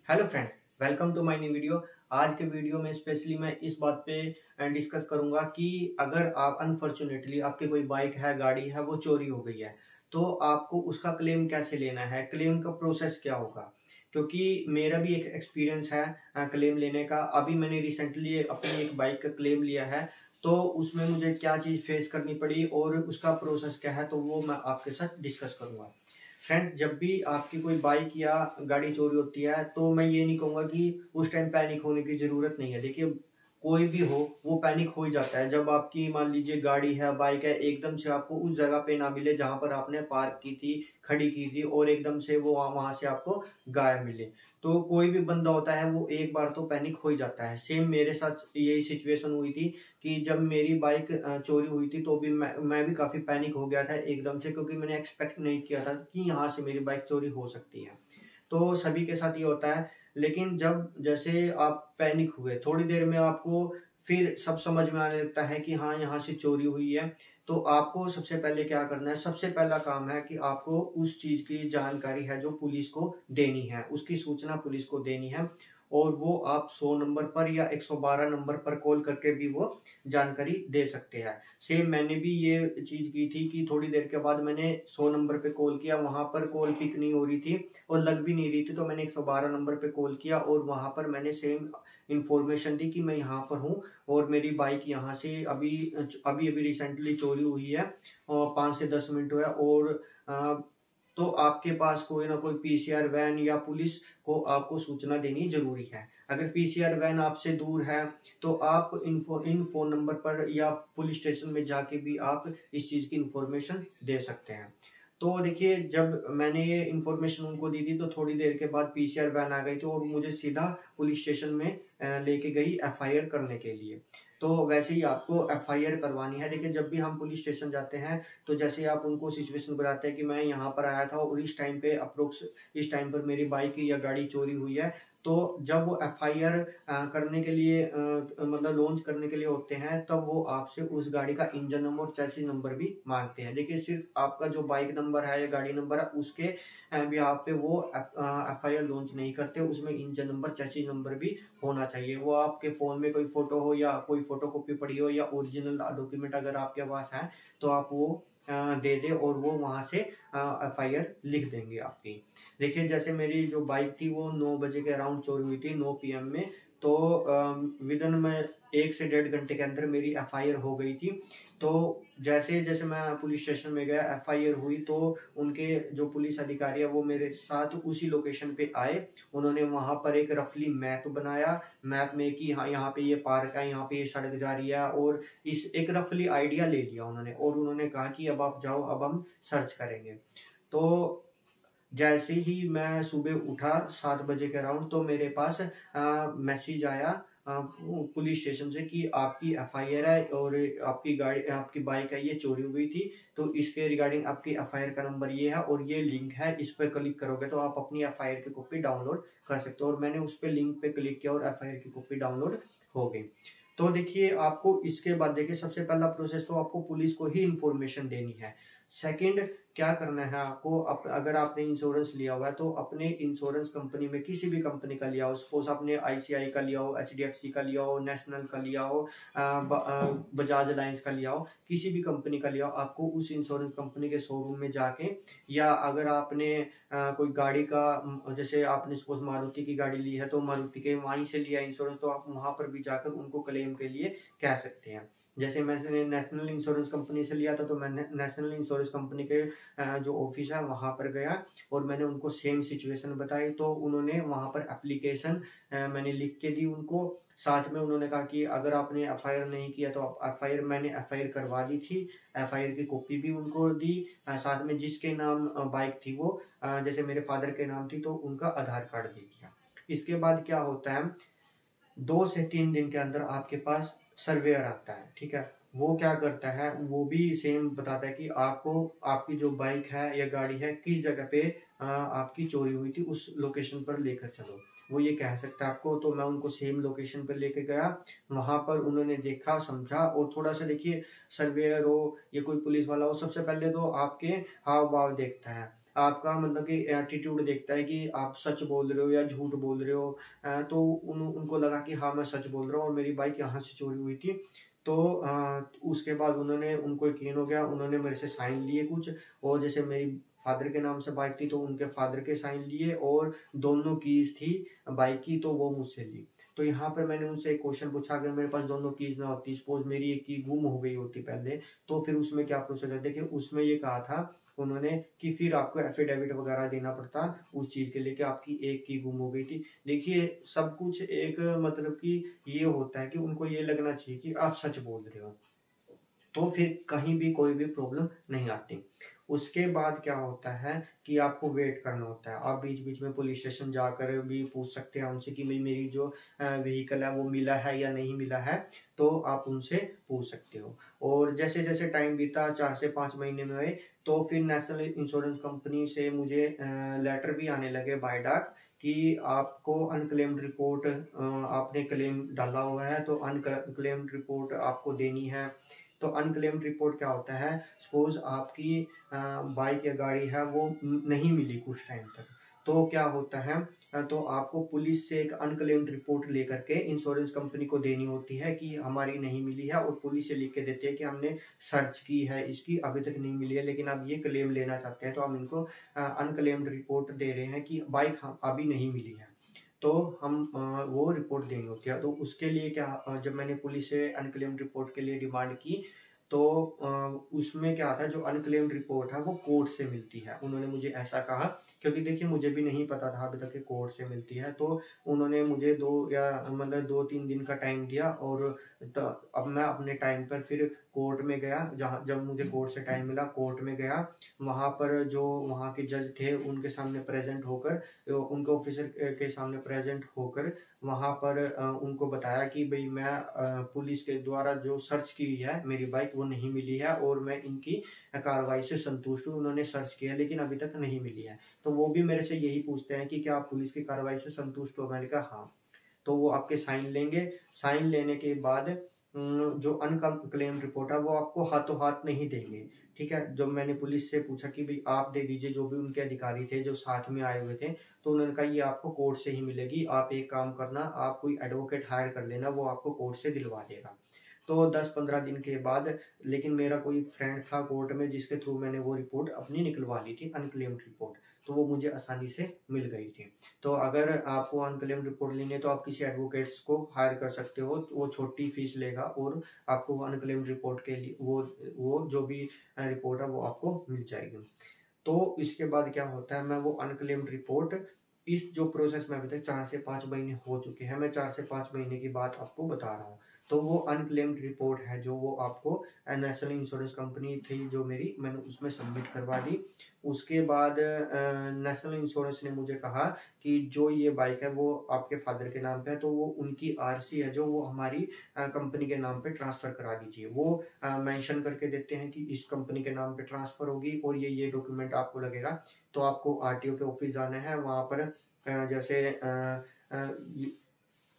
Hello friends, welcome to my new video. आज के video में स्पेशली मैं इस बात पे डिस्कस करूंगा कि अगर आप अनफॉर्चुनेटली आपकी कोई बाइक है, गाड़ी है, वो चोरी हो गई है तो आपको उसका क्लेम कैसे लेना है, क्लेम का प्रोसेस क्या होगा। क्योंकि मेरा भी एक एक्सपीरियंस है क्लेम लेने का। अभी मैंने रिसेंटली अपनी एक बाइक का क्लेम लिया है, तो उसमें मुझे क्या चीज़ फेस करनी पड़ी और उसका प्रोसेस क्या है, तो वो मैं आपके साथ डिस्कस करूंगा। फ्रेंड, जब भी आपकी कोई बाइक या गाड़ी चोरी होती है तो मैं ये नहीं कहूँगा कि उस टाइम पैनिक होने की ज़रूरत नहीं है। देखिए, कोई भी हो वो पैनिक हो ही जाता है जब आपकी मान लीजिए गाड़ी है, बाइक है, एकदम से आपको उस जगह पे ना मिले जहाँ पर आपने पार्क की थी, खड़ी की थी, और एकदम से वो वहाँ से आपको गायब मिले। तो कोई भी बंदा होता है वो एक बार तो पैनिक हो ही जाता है। सेम मेरे साथ यही सिचुएशन हुई थी कि जब मेरी बाइक चोरी हुई थी तो भी मैं भी काफ़ी पैनिक हो गया था एकदम से, क्योंकि मैंने एक्सपेक्ट नहीं किया था कि यहाँ से मेरी बाइक चोरी हो सकती है। तो सभी के साथ ये होता है। लेकिन जब जैसे आप पैनिक हुए, थोड़ी देर में आपको फिर सब समझ में आने लगता है कि हाँ, यहाँ से चोरी हुई है। तो आपको सबसे पहले क्या करना है, सबसे पहला काम है कि आपको उस चीज़ की जानकारी है जो पुलिस को देनी है, उसकी सूचना पुलिस को देनी है। और वो आप 100 नंबर पर या 112 नंबर पर कॉल करके भी वो जानकारी दे सकते हैं। सेम मैंने भी ये चीज़ की थी कि थोड़ी देर के बाद मैंने 100 नंबर पे कॉल किया, वहाँ पर कॉल पिक नहीं हो रही थी और लग भी नहीं रही थी, तो मैंने 112 नंबर पे कॉल किया और वहाँ पर मैंने सेम इन्फॉर्मेशन दी कि मैं यहाँ पर हूँ और मेरी बाइक यहाँ से अभी अभी अभी रिसेंटली चोरी हुई है और 5 से 10 मिनट हुआ है। और तो आपके पास कोई ना कोई पीसीआर वैन या पुलिस को आपको सूचना देनी जरूरी है। अगर पीसीआर वैन आपसे दूर है तो आप इन फोन नंबर पर या पुलिस स्टेशन में जाके भी आप इस चीज़ की इंफॉर्मेशन दे सकते हैं। तो देखिए, जब मैंने ये इन्फॉर्मेशन उनको दी थी तो थोड़ी देर के बाद पीसीआर वैन आ गई थी और मुझे सीधा पुलिस स्टेशन में लेके गई एफआईआर करने के लिए। तो वैसे ही आपको एफआईआर करवानी है। देखिए, जब भी हम पुलिस स्टेशन जाते हैं तो जैसे आप उनको सिचुएशन बताते हैं कि मैं यहाँ पर आया था और इस टाइम पे अप्रोक्स इस टाइम पर मेरी बाइक या गाड़ी चोरी हुई है, तो जब वो एफआईआर करने के लिए मतलब लॉन्च करने के लिए होते हैं, तब वो आपसे उस गाड़ी का इंजन नंबर और चैसिस नंबर भी मांगते हैं। देखिए, सिर्फ आपका जो बाइक नंबर है या गाड़ी नंबर है उसके बिहाफ पे वो एफआईआर लॉन्च नहीं करते, उसमें इंजन नंबर चैसिस नंबर भी होना चाहिए। वो आपके फ़ोन में कोई फ़ोटो हो या कोई फ़ोटोकॉपी पड़ी हो या ओरिजिनल डॉक्यूमेंट अगर आपके पास है तो आप वो दे दे और वो वहाँ से एफआईआर लिख देंगे आपकी। देखिए, जैसे मेरी जो बाइक थी वो 9 बजे के अराउंड चोरी हुई थी, 9 पीएम में। तो विदिन में 1 से 1.5 घंटे के अंदर मेरी एफआईआर हो गई थी। तो जैसे जैसे मैं पुलिस स्टेशन में गया, एफआईआर हुई, तो उनके जो पुलिस अधिकारी है वो मेरे साथ उसी लोकेशन पे आए। उन्होंने वहाँ पर एक रफली मैप बनाया, मैप में कि हाँ, यहाँ पे ये पार्क है, यहाँ पे ये सड़क जा रही है, और इस एक रफली आइडिया ले लिया उन्होंने। और उन्होंने कहा कि अब आप जाओ, अब हम सर्च करेंगे। तो जैसे ही मैं सुबह उठा 7 बजे के अराउंड, तो मेरे पास मैसेज आया पुलिस स्टेशन से कि आपकी एफआईआर है और आपकी गाड़ी, आपकी बाइक है, ये चोरी हुई थी। तो इसके रिगार्डिंग आपकी एफआईआर का नंबर ये है और ये लिंक है, इस पर क्लिक करोगे तो आप अपनी एफआईआर की कॉपी डाउनलोड कर सकते हो। और मैंने उस पर लिंक पे क्लिक किया और एफआईआर की कॉपी डाउनलोड हो गई। तो देखिए, आपको इसके बाद देखिए, सबसे पहला प्रोसेस तो आपको पुलिस को ही इंफॉर्मेशन देनी है। सेकंड, क्या करना है आपको, अगर आपने इंश्योरेंस लिया हुआ है तो अपने इंश्योरेंस कंपनी में, किसी भी कंपनी का लिया हो, सपोज आपने आईसीआई का लिया हो, एचडीएफसी का लिया हो, नेशनल का लिया हो, बजाज अलायंस का लिया हो, किसी भी कंपनी का लिया हो, आपको उस इंश्योरेंस कंपनी के शोरूम में जाके, या अगर आपने कोई गाड़ी का जैसे आपने सपोज मारुति की गाड़ी ली है तो मारुति के वहीं से लिया इंश्योरेंस, तो आप वहां पर भी जाकर उनको क्लेम के लिए कह सकते हैं। जैसे मैंने नेशनल इंश्योरेंस कंपनी से लिया था तो मैं नेशनल इंश्योरेंस कंपनी के जो ऑफिस है वहाँ पर गया और मैंने उनको सेम सिचुएशन बताई। तो उन्होंने वहाँ पर एप्लीकेशन मैंने लिख के दी उनको। साथ में उन्होंने कहा कि अगर आपने एफआईआर नहीं किया तो एफआईआर, मैंने एफआईआर करवा दी थी, एफआईआर की कॉपी भी उनको दी। साथ में जिसके नाम बाइक थी वो जैसे मेरे फादर के नाम थी तो उनका आधार कार्ड दे दिया। इसके बाद क्या होता है, 2 से 3 दिन के अंदर आपके पास सर्वेयर आता है, ठीक है। वो क्या करता है, वो भी सेम बताता है कि आपको आपकी जो बाइक है या गाड़ी है किस जगह पे आपकी चोरी हुई थी, उस लोकेशन पर लेकर चलो। वो ये कह सकता है आपको। तो मैं उनको सेम लोकेशन पर लेके गया, वहां पर उन्होंने देखा, समझा। और थोड़ा सा देखिए, सर्वेयर हो या कोई पुलिस वाला हो, सबसे पहले तो आपके हाव भाव देखता है। आपका मतलब कि एटीट्यूड देखता है कि आप सच बोल रहे हो या झूठ बोल रहे हो। तो उनको लगा कि हाँ मैं सच बोल रहा हूँ और मेरी बाइक यहाँ से चोरी हुई थी। तो उसके बाद उनको यकीन हो गया, उन्होंने मेरे से साइन लिए कुछ, और जैसे मेरी फादर के नाम से बाइक थी तो उनके फादर के साइन लिए, और दोनों कीज थी बाइक की तो वो मुझसे ली। तो यहाँ पर मैंने उनसे एक क्वेश्चन पूछा, अगर मेरे पास दोनों कीज ना होती, सपोज मेरी एक की गुम हो गई होती पहले, तो फिर उसमें क्या प्रोसीजर? देखिए उसमें ये कहा था उन्होंने कि फिर आपको एफिडेविट वगैरह देना पड़ता उस चीज के लिए कि आपकी एक की गुम हो गई थी। देखिए सब कुछ एक मतलब कि ये होता है कि उनको ये लगना चाहिए कि आप सच बोल रहे हो, तो फिर कहीं भी कोई भी प्रॉब्लम नहीं आती। उसके बाद क्या होता है कि आपको वेट करना होता है। आप बीच बीच में पुलिस स्टेशन जाकर भी पूछ सकते हैं उनसे कि भाई मेरी जो व्हीकल है वो मिला है या नहीं मिला है, तो आप उनसे पूछ सकते हो। और जैसे जैसे टाइम बीता, 4 से 5 महीने में हुए, तो फिर नेशनल इंश्योरेंस कंपनी से मुझे लेटर भी आने लगे बाय डाक कि आपको अनक्लेम्ड रिपोर्ट, आपने क्लेम डाला हुआ है तो अनक्लेम्ड रिपोर्ट आपको देनी है। तो अनक्लेम्ड रिपोर्ट क्या होता है? सपोज आपकी बाइक या गाड़ी है वो नहीं मिली कुछ टाइम तक, तो क्या होता है, तो आपको पुलिस से एक अनक्लेम्ड रिपोर्ट लेकर के इंश्योरेंस कंपनी को देनी होती है कि हमारी नहीं मिली है, और पुलिस से लिख के देते हैं कि हमने सर्च की है इसकी, अभी तक नहीं मिली है, लेकिन अब ये क्लेम लेना चाहते हैं तो हम इनको अनक्लेम्ड रिपोर्ट दे रहे हैं कि बाइक अभी नहीं मिली है। तो हम वो रिपोर्ट देनी होती है। तो उसके लिए क्या, जब मैंने पुलिस से अनक्लेम्ड रिपोर्ट के लिए डिमांड की, तो उसमें क्या था, जो अनक्लेम्ड रिपोर्ट है वो कोर्ट से मिलती है, उन्होंने मुझे ऐसा कहा। क्योंकि देखिए मुझे भी नहीं पता था अभी तक कि कोर्ट से मिलती है, तो उन्होंने मुझे 2 या 3 दिन का टाइम दिया, और अब मैं अपने टाइम पर फिर कोर्ट में गया। जहाँ जब मुझे कोर्ट से टाइम मिला, कोर्ट में गया, वहाँ पर जो वहाँ के जज थे उनके सामने प्रेजेंट होकर, उनके ऑफिसर के सामने प्रेजेंट होकर वहाँ पर उनको बताया कि भाई मैं पुलिस के द्वारा जो सर्च की है मेरी बाइक वो नहीं मिली है, और मैं इनकी कार्रवाई से संतुष्ट हूँ। उन्होंने सर्च किया लेकिन अभी तक नहीं मिली है। तो वो भी मेरे से यही पूछते हैं कि क्या आप पुलिस की कार्रवाई से संतुष्ट हो? मैंने कहा हाँ। तो वो आपके साइन लेंगे, साइन लेने के बाद जो अनक्लेम रिपोर्ट है वो आपको हाथों हाथ नहीं देंगे। ठीक है, जब मैंने पुलिस से पूछा कि भाई आप दे दीजिए, जो भी उनके अधिकारी थे जो साथ में आए हुए थे, तो उन्होंने कहा ये आपको कोर्ट से ही मिलेगी, आप एक काम करना, आप कोई एडवोकेट हायर कर लेना, वो आपको कोर्ट से दिलवा देगा। तो 10-15 दिन के बाद, लेकिन मेरा कोई फ्रेंड था कोर्ट में जिसके थ्रू मैंने वो रिपोर्ट अपनी निकलवा ली थी, अनक्लेम्ड रिपोर्ट, तो वो मुझे आसानी से मिल गई थी। तो अगर आपको अनक्लेम्ड रिपोर्ट लेनी है तो आप किसी एडवोकेट्स को हायर कर सकते हो, वो छोटी फीस लेगा और आपको अनक्लेम्ड रिपोर्ट के लिए वो जो भी रिपोर्ट है वो आपको मिल जाएगी। तो इसके बाद क्या होता है, मैं वो अनक्लेम्ड रिपोर्ट, इस जो प्रोसेस में अभी तक 4 से 5 महीने हो चुके हैं, मैं 4 से 5 महीने की बात आपको बता रहा हूँ। तो वो अनक्लेम्ड रिपोर्ट है जो वो आपको नेशनल इंश्योरेंस कंपनी थी जो मेरी, मैंने उसमें सबमिट करवा दी। उसके बाद नेशनल इंश्योरेंस ने मुझे कहा कि जो ये बाइक है वो आपके फादर के नाम पे है, तो वो उनकी आरसी है जो वो हमारी कंपनी के नाम पे ट्रांसफर करा दीजिए। वो मेंशन करके देते हैं कि इस कंपनी के नाम पे ट्रांसफर होगी और ये डॉक्यूमेंट आपको लगेगा। तो आपको आरटीओ के ऑफिस जाना है, वहाँ पर जैसे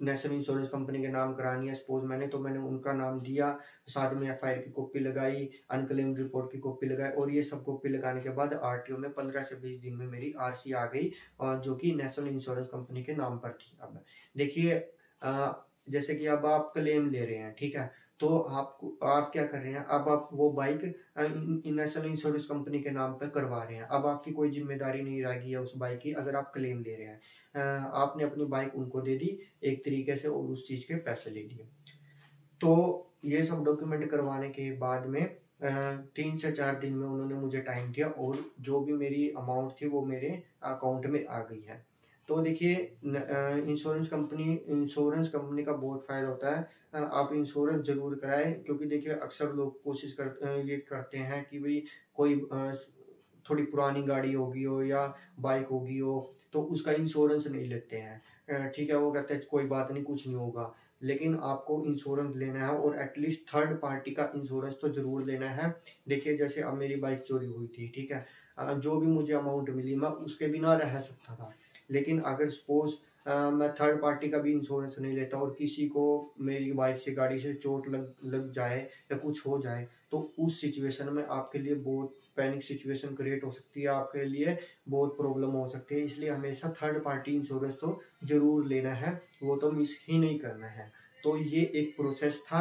नेशनल इंश्योरेंस कंपनी के नाम करानी है सपोज मैंने उनका नाम दिया, साथ में एफआईआर की कॉपी लगाई, अनक्लेम्ड रिपोर्ट की कॉपी लगाई, और ये सब कॉपी लगाने के बाद आरटीओ में 15 से 20 दिन में मेरी आरसी आ गई, और जो कि नेशनल इंश्योरेंस कंपनी के नाम पर थी। अब देखिए जैसे कि अब आप क्लेम ले रहे हैं, ठीक है, तो आप क्या कर रहे हैं, अब आप वो बाइक नेशनल इंश्योरेंस कंपनी के नाम पर करवा रहे हैं। अब आपकी कोई जिम्मेदारी नहीं रहेगी है उस बाइक की, अगर आप क्लेम ले रहे हैं। आपने अपनी बाइक उनको दे दी एक तरीके से, और उस चीज के पैसे ले लिए। तो ये सब डॉक्यूमेंट करवाने के बाद में 3 से 4 दिन में उन्होंने मुझे टाइम दिया, और जो भी मेरी अमाउंट थी वो मेरे अकाउंट में आ गई है। तो देखिए इंश्योरेंस कंपनी का बहुत फायदा होता है। आप इंश्योरेंस जरूर कराएं, क्योंकि देखिए अक्सर लोग कोशिश ये करते हैं कि भाई कोई थोड़ी पुरानी गाड़ी होगी हो या बाइक होगी हो तो उसका इंश्योरेंस नहीं लेते हैं। ठीक है, वो कहते हैं कोई बात नहीं, कुछ नहीं होगा, लेकिन आपको इंश्योरेंस लेना है, और एटलीस्ट थर्ड पार्टी का इंश्योरेंस तो जरूर लेना है। देखिए जैसे अब मेरी बाइक चोरी हुई थी, ठीक है, जो भी मुझे अमाउंट मिली मैं उसके बिना रह सकता था, लेकिन अगर सपोज मैं थर्ड पार्टी का भी इंश्योरेंस नहीं लेता और किसी को मेरी बाइक से गाड़ी से चोट लग जाए या कुछ हो जाए, तो उस सिचुएशन में आपके लिए बहुत पैनिक सिचुएशन क्रिएट हो सकती है, आपके लिए बहुत प्रॉब्लम हो सकती है। इसलिए हमेशा थर्ड पार्टी इंश्योरेंस तो जरूर लेना है, वो तो मिस ही नहीं करना है। तो ये एक प्रोसेस था।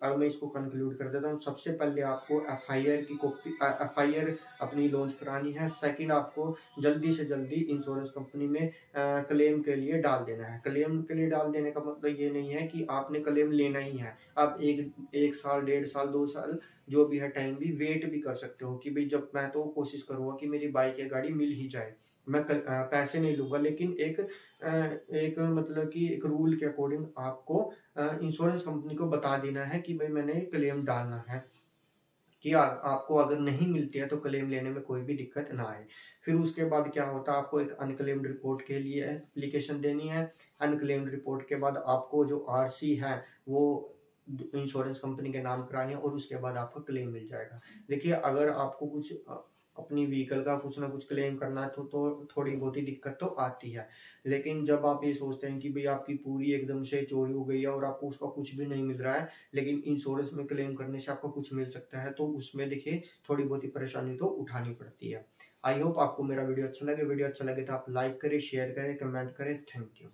अब मैं इसको कंक्लूड कर देता हूँ। सबसे पहले आपको एफआईआर की कॉपी, एफआईआर अपनी लॉन्च करानी है। सेकंड, आपको जल्दी से जल्दी इंश्योरेंस कंपनी में क्लेम के लिए डाल देना है। क्लेम के लिए डाल देने का मतलब ये नहीं है कि आपने क्लेम लेना ही है। आप एक साल, 1.5 साल, 2 साल जो भी है टाइम भी वेट भी कर सकते हो कि भाई जब मैं तो कोशिश करूंगा कि मेरी बाइक या गाड़ी मिल ही जाए, मैं पैसे नहीं लूंगा। लेकिन एक मतलब कि एक रूल के अकॉर्डिंग आपको इंश्योरेंस कंपनी को बता देना है कि भाई मैंने क्लेम डालना है, कि आपको अगर नहीं मिलती है तो क्लेम लेने में कोई भी दिक्कत ना आए। फिर उसके बाद क्या होता है, आपको एक अनक्लेम्ड रिपोर्ट के लिए एप्लीकेशन देनी है। अनक्लेम्ड रिपोर्ट के बाद आपको जो आरसी है वो इंश्योरेंस कंपनी के नाम करानी है, और उसके बाद आपका क्लेम मिल जाएगा। देखिए, अगर आपको कुछ अपनी व्हीकल का कुछ ना कुछ क्लेम करना है तो थोड़ी बहुत ही दिक्कत तो आती है। लेकिन जब आप ये सोचते हैं कि भाई आपकी पूरी एकदम से चोरी हो गई है और आपको उसका कुछ भी नहीं मिल रहा है, लेकिन इंश्योरेंस में क्लेम करने से आपको कुछ मिल सकता है, तो उसमें देखिए थोड़ी बहुत ही परेशानी तो उठानी पड़ती है। आई होप आपको मेरा वीडियो अच्छा लगे। वीडियो अच्छा लगे तो आप लाइक करें, शेयर करें, कमेंट करें। Thank you.